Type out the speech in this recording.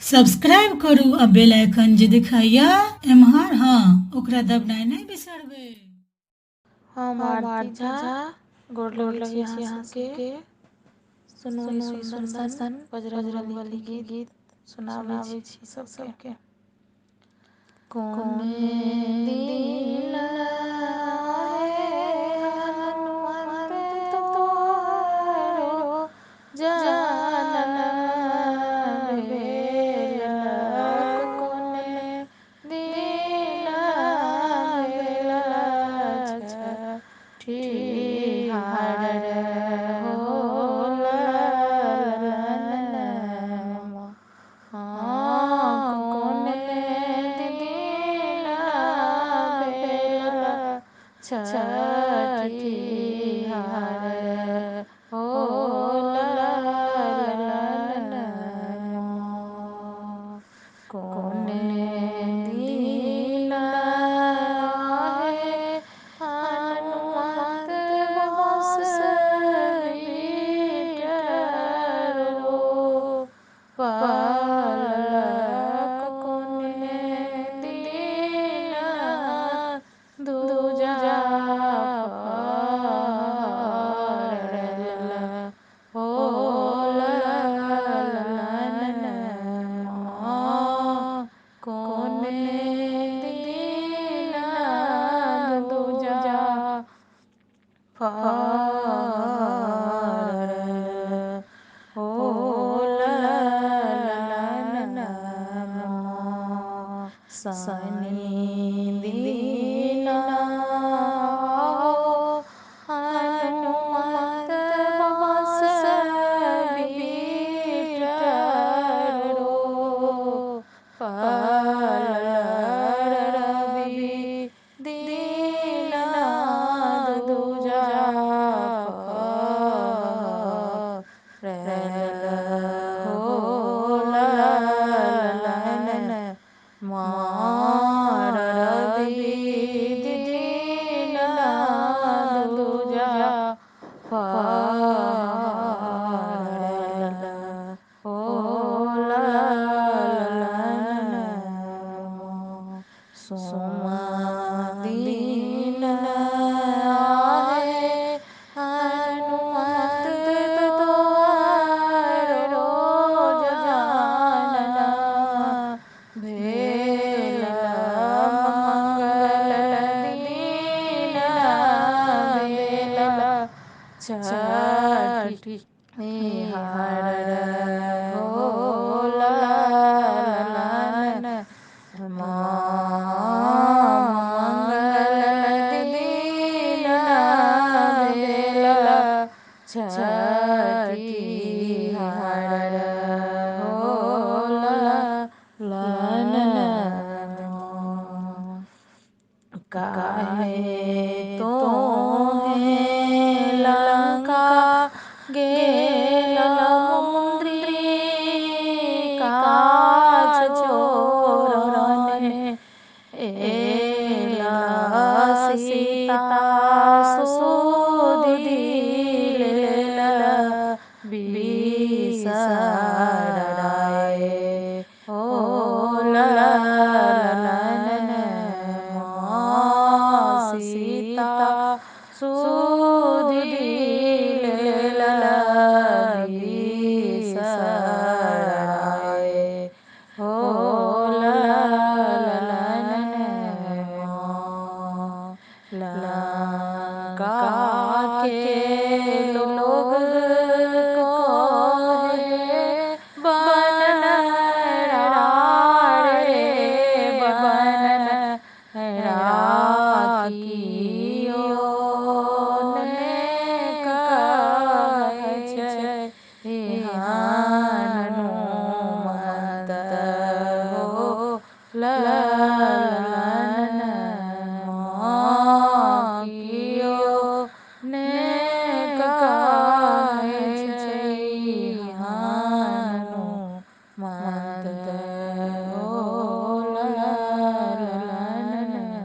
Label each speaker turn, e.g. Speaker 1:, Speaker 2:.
Speaker 1: Subscribe करू आ बेल icon जे दिखाइए एम्हर हाँ ओकरा दबनाइ नहीं बिसरबै।
Speaker 2: हम आरती झा गोर लगै छी अहाँ सबके। सुनू ई सुंदर सन बजरंगबली के गीत सुनाबै छी सबके। कोन दिन आहे हनुमंत तोहरो जनम भेलक, कोन दिन भेल छठिहार हो ललनमा। कोन दिन भेल छठिहार हो ललनमा। कोन दिन आहे हनुमंत बस बिटरो पालक, कोन दिन दूजा फरल हो ललनमा। कोन दिन दूजा फरल हो ललनमा। शनि दिन हो हनुमंत बस बिटरो पालक, रवि दिन दूजा फरल हो ललनमा। रवि दिन दूजा फरल हो ललनमा। सोम दिन आहे हनुमंत तोहरो जनम भेल, मंगल दिन भेल छठि।